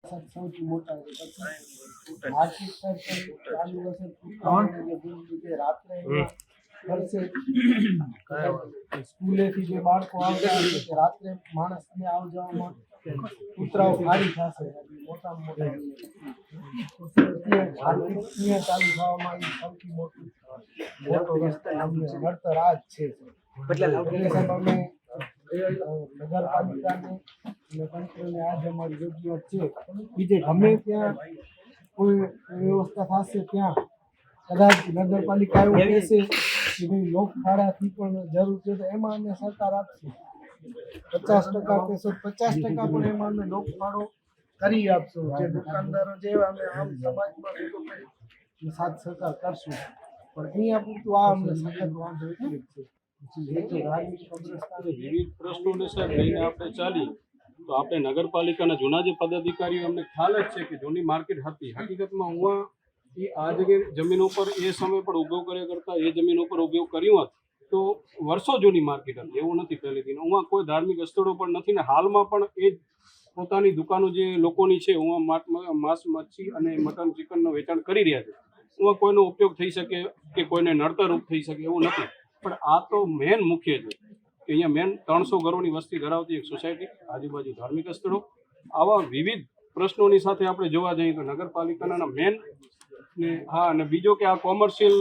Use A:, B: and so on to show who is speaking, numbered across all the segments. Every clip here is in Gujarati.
A: સૌથી મોટા છે. પછી માર્કેટ સર્કલ ચાલુ હશે જે રાત્રે ફરશે સ્કૂલેથી જે બાળકો આવતા હશે તે રાત્રે માણસને આવ જવામાં કૂતરાઓ ભારી થશે. મોટામાં મોટા માર્કેટ ચાલુ થવામાં સૌથી મોટું નડતર આ જ છે. એટલે સાહેબ અમે નગરપાલિકાને અને તંત્રને આજ અમારી રજૂઆત છે. બીજે ગમે ત્યાં કોઈ વ્યવસ્થા થશે ત્યાં કદાચ નગરપાલિકા એવું કહેશે કે ભાઈ લોકફાળાથી પણ જરૂર છે તો એમાં અમે સરકાર આપશે 50% કહેશો 50% પણ એમાં અમે લોકફાળો કરી આપશું. જે દુકાનદારો છે અમે આમ સમાજમાં સાથ સહકાર કરશું. પણ અહીંયા પૂરતું આ અમને સખત વાંધો એટલે જ છે.
B: વિવિધ પ્રશ્નોને સાહેબ લઈને આપણે ચાલીએ તો આપણે નગરપાલિકાના જૂના જે પદાધિકારીઓ અમને ખ્યાલ જ છે કે જૂની માર્કેટ હતી. હકીકતમાં હું આ જગ્યાએ જમીન ઉપર એ સમય પણ ઊભો કર્યા કરતાં એ જમીન ઉપર ઊભો કર્યું હોત તો વર્ષો જૂની માર્કેટ હતી. એવું નથી પહેલેથી. હું કોઈ ધાર્મિક સ્થળો પણ નથી ને હાલમાં પણ એ પોતાની દુકાનો જે લોકોની છે હું માંસ મચ્છી અને મટન ચિકનનું વેચાણ કરી રહ્યા છે. હું કોઈનો ઉપયોગ થઈ શકે કે કોઈને નડતરરૂપ થઈ શકે એવું નથી. પણ આ તો મેન મુખ્ય છે કે અહીંયા મેન 300 ઘરોની વસ્તી ધરાવતી એક સોસાયટી, આજુબાજુ ધાર્મિક સ્થળો, આવા વિવિધ પ્રશ્નોની સાથે આપણે જોવા જઈએ તો નગરપાલિકાના મેન ને હા. અને બીજો કે આ કોમર્શિયલ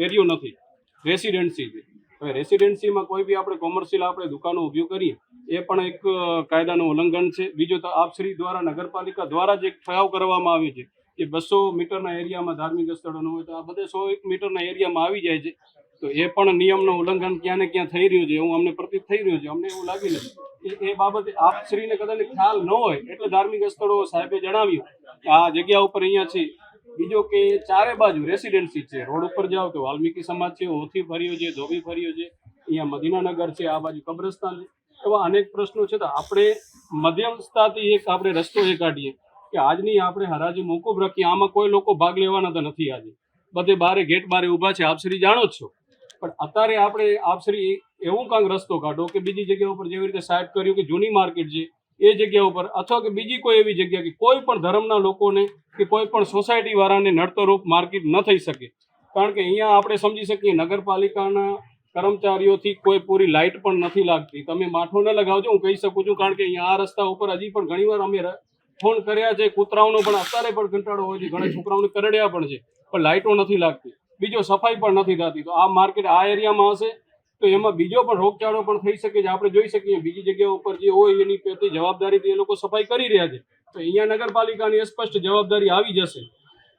B: એરિયો નથી, રેસિડેન્સી છે. હવે રેસિડેન્સીમાં કોઈ બી આપણે કોમર્શિયલ આપણે દુકાનો ઊભી કરીએ એ પણ એક કાયદાનું ઉલ્લંઘન છે. બીજો તો આપશ્રી દ્વારા નગરપાલિકા દ્વારા જ એક ઠરાવ કરવામાં આવ્યો છે કે 200 મીટરના એરિયામાં ધાર્મિક સ્થળોનું હોય તો આ બધે 100 મીટરના એરિયામાં આવી જાય છે. તો એ પણ નિયમનું ઉલ્લંઘન ક્યાં ને ક્યાં થઈ રહ્યું છે એવું અમને પ્રતીત થઈ રહ્યું છે. અમને એવું લાગી નથી એ બાબતે આપશ્રીને કદાચ ખ્યાલ ન હોય એટલે ધાર્મિક સ્થળો સાહેબે જણાવ્યું કે આ જગ્યા ઉપર અહીંયા છે. બીજો કે ચારે બાજુ રેસિડેન્સી છે. રોડ ઉપર જાઓ તો વાલ્મીકી સમાજ છે, ઓથી ફર્યો છે, ધોબી ફર્યો છે, અહીંયા મદીનાનગર છે, આ બાજુ કબ્રસ્તાન છે. એવા અનેક પ્રશ્નો છે. તો આપણે મધ્યસ્થતાથી એક આપણે રસ્તો એ કાઢીએ કે આજની આપણે હરાજી મોકૂફ રાખીએ. આમાં કોઈ લોકો ભાગ લેવાના તો નથી. આજે બધે બારે ગેટ બારે ઊભા છે, આપશ્રી જાણો જ છો. પણ અત્યારે આપણે આપશ્રી એવું કાંઈક રસ્તો કાઢો કે બીજી જગ્યા ઉપર જેવી રીતે સાહેબ કર્યું કે જૂની માર્કેટ છે એ જગ્યા ઉપર અથવા કે બીજી કોઈ એવી જગ્યા કે કોઈ પણ ધર્મના લોકોને કે કોઈ પણ સોસાયટી વાળાને નડતરરૂપ માર્કેટ ન થઈ શકે. કારણ કે અહીંયા આપણે સમજી શકીએ નગરપાલિકાના કર્મચારીઓથી કોઈ પૂરી લાઇટ પણ નથી લાગતી. તમે માઠો ન લગાવજો, હું કહી શકું છું. કારણ કે અહીંયા આ રસ્તા ઉપર હજી પણ ઘણીવાર અમે ફોન કર્યા છે. કૂતરાઓનો પણ અત્યારે પણ કંટાળો હોય છે, ઘણા છોકરાઓને કરડ્યા પણ છે, પણ લાઇટો નથી લાગતી. બીજો સફાઈ પણ નથી થતી. તો આ માર્કેટ આ એરિયામાં હશે તો એમાં બીજો પણ રોગચાળો પણ થઈ શકે છે. આપણે જોઈ શકીએ બીજી જગ્યાઓ ઉપર જે હોય એની પ્રતિ જવાબદારીથી એ લોકો સફાઈ કરી રહ્યા છે. તો અહીંયા નગરપાલિકાની સ્પષ્ટ જવાબદારી આવી જશે.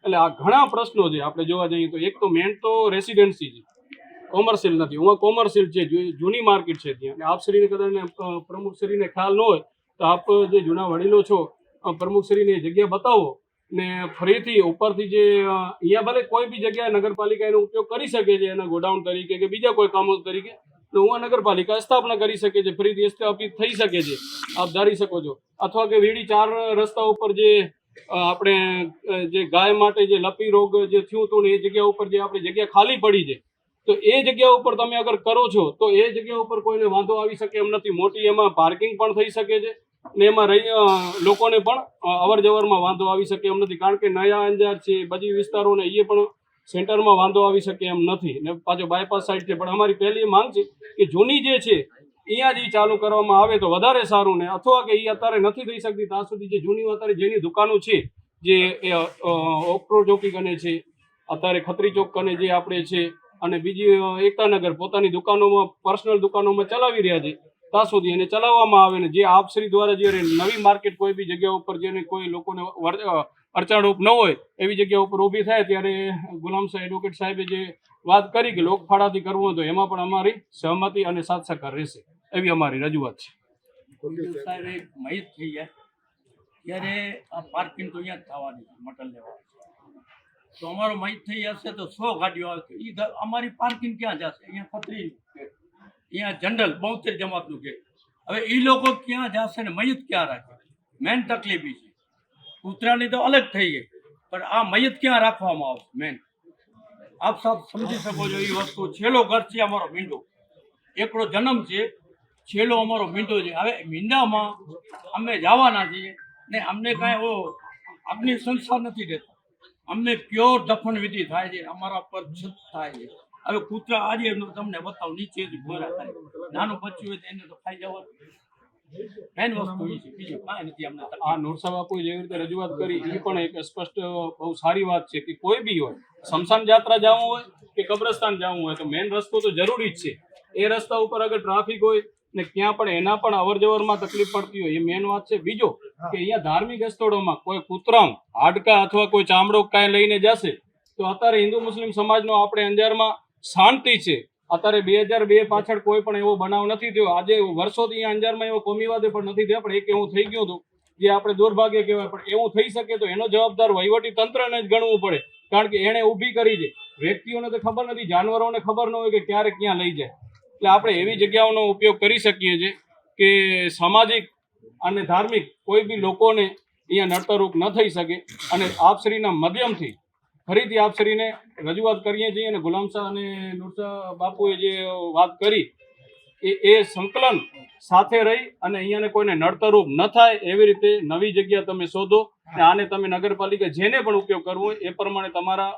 B: એટલે આ ઘણા પ્રશ્નો છે આપણે જોવા જઈએ તો. એક તો મેન તો રેસિડેન્સી છે, કોમર્શિયલ નથી. હું કોમર્શિયલ છે, જૂની માર્કેટ છે ત્યાં. આપશ્રીને કદાચ પ્રમુખશ્રીને ખ્યાલ ન હોય તો આપ જે જૂના વડીલો છો પ્રમુખશ્રીને જગ્યા બતાવો ને ફરીથી ઉપરથી જે અહીંયા ભલે કોઈ બી જગ્યાએ નગરપાલિકા એનો ઉપયોગ કરી શકે છે એના ગોડાઉન તરીકે કે બીજા કોઈ કામો તરીકે, તો હું નગરપાલિકા સ્થાપના કરી શકે છે, ફરીથી સ્થાપિત થઈ શકે છે. આપ ધારી શકો છો. અથવા કે વીડી 4 રસ્તા ઉપર જે આપણે જે ગાય માટે જે લપી રોગ જે થયું હતું ને એ જગ્યા ઉપર જે આપણી જગ્યા ખાલી પડી છે તો એ જગ્યા ઉપર તમે અગર કરો છો તો એ જગ્યા ઉપર કોઈને વાંધો આવી શકે એમ નથી. મોટી એમાં પાર્કિંગ પણ થઈ શકે છે ને એમાં લોકોને પણ અવર જવરમાં વાંધો આવી શકે એમ નથી. કારણ કે નયા અંજાર છે, બજી વિસ્તારોને એ પણ સેન્ટરમાં વાંધો આવી શકે એમ નથી. ને પાછો બાયપાસ સાઈડ છે. પણ અમારી પહેલી માંગ છે કે જૂની જે છે અહીંયા જ ચાલુ કરવામાં આવે તો વધારે સારું. ને અથવા કે એ અત્યારે નથી થઈ શકતી ત્યાં સુધી જે જૂની અત્યારે જેની દુકાનો છે જે ઓક્ટ્રો ચોકી કને છે, અત્યારે ખત્રી ચોક કને જે આપણે છે, અને બીજી એકતાનગર પોતાની દુકાનોમાં પર્સનલ દુકાનોમાં ચલાવી રહ્યા છે ત્યાં સુધી એને ચલાવવામાં આવે. ને જે આપશ્રી દ્વારા જે નવી માર્કેટ કોઈ બી જગ્યા ઉપર જેને કોઈ લોકોને અડચણરૂપ ન હોય એવી જગ્યા ઉપર ઊભી થાય ત્યારે ગુલામ સાહેબ એડવોકેટ સાહેબે જે વાત કરી કે લોકફાળાથી કરવું હોય તો એમાં પણ અમારી સહમતિ અને સાથ સહકાર રહેશે એવી અમારી રજૂઆત છે.
C: સાહેબ એક મહિત થઈ જાય ત્યારે આ પાર્કિંગ તો અહીંયા જ થવાની છે. મટન લેવા તો અમારો મહિત થઈ જશે તો 100 ગાડીઓ આવશે. એ અમારી પાર્કિંગ ક્યાં જશે? અહીંયા ખત્રી, અહીંયા જનરલ 72 જમાતનું ગેટ. હવે એ લોકો ક્યાં જશે ને મહિત ક્યાં રાખે? મેન તકલીફ છે. કૂતરાની તો અલગ થઈ ગઈ પણ આ મહિત ક્યાં રાખવામાં આવશે? મેન આપ સબ સમજી શકો છો એ વસ્તુ. છેલ્લો ઘર છે અમારો મીંડો, એકડો જન્મ છે, છેલ્લો અમારો મીંડો છે. હવે મીંડામાં અમે જવાના છીએ ને અમને કાંઈ અગ્નિ સંસ્કાર નથી દેતા, અમને પ્યોર દફન વિધિ થાય છે, અમારા પર છત થાય છે. હવે કૂતરા આજે તમને બતાવું નીચેથી ભોરા થાય, નાનું બચ્ચું હોય તો એને તો ખાઈ જવાનું. મેન વસ્તુ એ છે, બીજું કાંઈ નથી અમને તકલીફ.
B: આ નૂરસા બાપુએ જેવી રીતે રજૂઆત કરી એ પણ એક સ્પષ્ટ બહુ સારી વાત છે કે કોઈ બી હોય, શમશાન યાત્રા જવું હોય કે કબ્રસ્તાન જવું હોય તો મેન રસ્તો તો જરૂરી જ છે. એ રસ્તા ઉપર અગર ટ્રાફિક હોય ને ક્યાં પણ એના પણ અવર જવરમાં તકલીફ પડતી હોય એ મેન વાત છે. બીજો કે અહીંયા ધાર્મિક સ્થળોમાં કોઈ કૂતરામ હાડકા અથવા કોઈ ચામડો કાંઈ લઈને જશે તો અત્યારે હિન્દુ મુસ્લિમ સમાજનો આપણે અંજારમાં શાંતિ છે. અત્યારે 2002 પાછળ કોઈ પણ એવો બનાવ નથી થયો. આજે વર્ષોથી અહીંયા અંજારમાં એવો કોમીવાદે પણ નથી થયા, પણ એક એવું થઈ ગયું હતું જે આપણે દુર્ભાગ્ય કહેવાય. પણ એવું થઈ શકે તો એનો જવાબદાર વહીવટી તંત્રને જ ગણવું પડે, કારણ કે એણે ઊભી કરી છે. વ્યક્તિઓને તો ખબર નથી, જાનવરોને ખબર ન હોય કે ક્યારે ક્યાં લઈ જાય. એટલે આપણે એવી જગ્યાઓનો ઉપયોગ કરી શકીએ છીએ કે સામાજિક અને ધાર્મિક કોઈ બી લોકોને અહીંયા નડતરરૂપ ન થઈ શકે. અને આપશ્રીના માધ્યમથી ફરીથી આપશ્રીને રજૂઆત કરીએ છીએ અને ગુલામ શાહ અને નૂરસા બાપુએ જે વાત કરી એ સંકલન સાથે રહી અને અહીંયાને કોઈને નડતરરૂપ ન થાય એવી રીતે નવી જગ્યા તમે શોધો અને આને તમે નગરપાલિકા જેને પણ ઉપયોગ કરવો હોય એ પ્રમાણે તમારા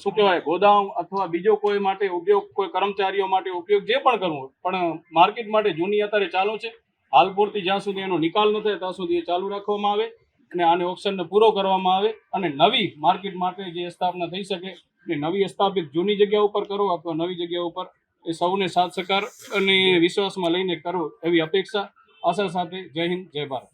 B: શું કહેવાય ગોદામ અથવા બીજો કોઈ માટે ઉપયોગ, કોઈ કર્મચારીઓ માટે ઉપયોગ જે પણ કરવો હોય, પણ માર્કેટ માટે જૂની અત્યારે ચાલુ છે. હાલ પૂરતી જ્યાં સુધી એનો નિકાલ ન થાય ત્યાં સુધી એ ચાલુ રાખવામાં આવે અને આને ઓપ્શનને પૂરો કરવામાં આવે અને નવી માર્કેટ માટે જે સ્થાપના થઈ શકે એ નવી સ્થાપિત જૂની જગ્યા ઉપર કરો અથવા નવી જગ્યા ઉપર એ સૌને સાથ સહકાર અને વિશ્વાસમાં લઈને કરો એવી અપેક્ષા આશા સાથે જય હિન્દ જય ભારત.